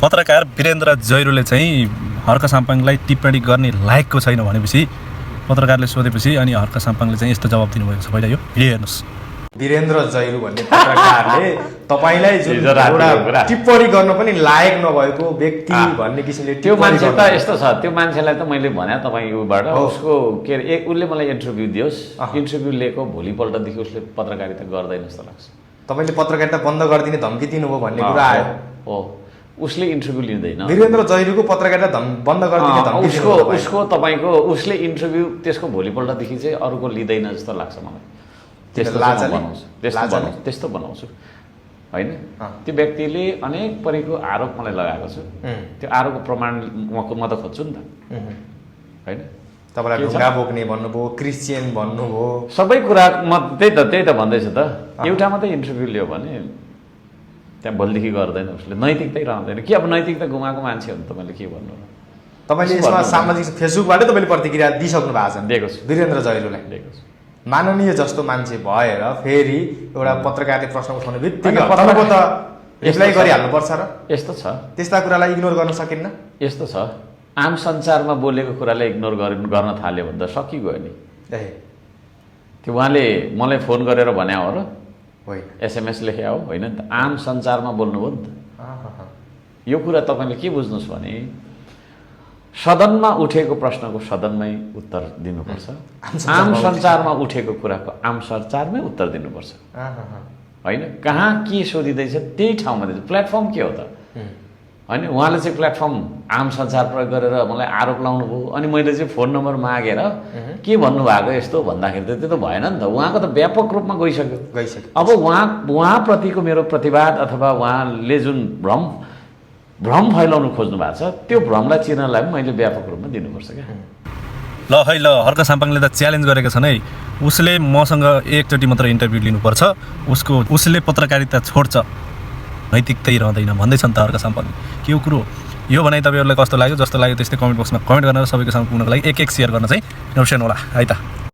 पत्रकार वीरेन्द्र जैरूले चाहिँ हर्क साम्पाङलाई टिप्पणी गर्ने लायकको छैन भनेपछि पत्रकारले सोधेपछि अनि हर्क साम्पाङले चाहिँ यस्तो जवाब दिनुभएको छ। पहिला यो भिडियो हेर्नुहोस्। वीरेन्द्र जैरू भन्ने पत्रकारले तपाईलाई जुन एउटा टिप्पणी गर्न पनि लायक नभएको व्यक्ति भन्ने किसिमले त्यो मान्छे त यस्तो छ, त्यो मान्छेलाई त मैले भने तपाईबाट उसको के अरे उसले मलाई इन्टरभ्यू दियोस्, इन्टरभ्यू लिएको भोलिपल्टदेखि उसले पत्रकारिता गर्दैन जस्तो लाग्छ। तपाईले पत्रकारिता बन्द गरिदिने धम्की दिनुभयो भन्ने कुरा आयो। हो, उसले इन्टरभ्यू लिँदैन। वीरेन्द्र जैरूको पत्रकारिता बन्द गरिदिने धम्की उसको तपाईको उसले इन्टरभ्यू त्यसको भोलिपल्टदेखि चाहिँ अरूको लिँदैन जस्तो लाग्छ मलाई। त्यस्तो बनाउँछु होइन। त्यो व्यक्तिले अनेक परेको आरोप मलाई लगाएको छु, त्यो आरोपको प्रमाण म त खोज्छु नि त होइन। तपाईँलाई ढुङ्गा बोक्ने भन्नुभयो, क्रिस्चियन भन्नुभयो, सबै कुरा म त्यही त भन्दैछु त। एउटा मात्रै इन्टरभ्यू लियो भने त्यहाँ भोलिदेखि गर्दैन, उसले नैतिकतै रहँदैन। के अब नैतिकता गुमाएको मान्छे हो नि, तपाईँले के भन्नु र? तपाईँले यसमा सामाजिक फेसबुकबाटै तपाईँले प्रतिक्रिया दिइसक्नु भएको छ। दिएको छु, वीरेन्द्र जैरूलाई दिएको छु। माननीय जस्तो मान्छे भएर फेरि एउटा पत्रकारले प्रश्न उठाउने बित्तिकै पत्रको त रिप्लाई गरिहाल्नुपर्छ र यस्तो छ। त्यस्ता कुरालाई इग्नोर गर्न सकिन्न। यस्तो छ, आम संसारमा बोलेको कुरालाई इग्नोर गर्न थाल्यो भने त सकिगयो नि। त्यो उहाँले मलाई फोन गरेर भने हो र होइन, एसएमएस लेखे हो होइन नि त, आम संसारमा बोल्नुभयो नि त। यो कुरा तपाईँले के बुझ्नुहोस् भने सदनमा उठेको प्रश्नको सदनमै उत्तर दिनुपर्छ, आम संसारमा उठेको कुराको आम संसारमै उत्तर दिनुपर्छ होइन। कहाँ के सोधिँदैछ त्यही ठाउँमा दिन्छ। प्लेटफर्म के हो त होइन। उहाँले चाहिँ प्लेटफर्म आम संसार प्रयोग गरेर मलाई आरोप लाउनु भयो, अनि मैले चाहिँ फोन नम्बर मागेर के भन्नुभएको यस्तो भन्दाखेरि त त्यो त भएन नि त। उहाँको त व्यापक रूपमा गइसक्यो। अब उहाँप्रतिको मेरो प्रतिवाद अथवा उहाँले जुन भ्रम फैलाउनु खोज्नु भएको छ, त्यो भ्रमलाई चिर्नलाई पनि मैले व्यापक रूपमा दिनुपर्छ क्या। ल है ल, हर्क साम्पाङले त च्यालेन्ज गरेका छन् है। उसले मसँग एकचोटि मात्र इन्टरभ्यू लिनुपर्छ, उसले पत्रकारिता छोड्छ, नैतिकतै रहँदैन भन्दैछ नि त हर्क साम्पाङ। के कुरो यो भनाइ तपाईँहरूलाई कस्तो लाग्यो? जस्तो लाग्यो त्यस्तै कमेन्ट बक्समा कमेन्ट गरेर सबैको सामु पुग्नको लागि एक सेयर गर्न चाहिँ नबिर्सनु होला है त।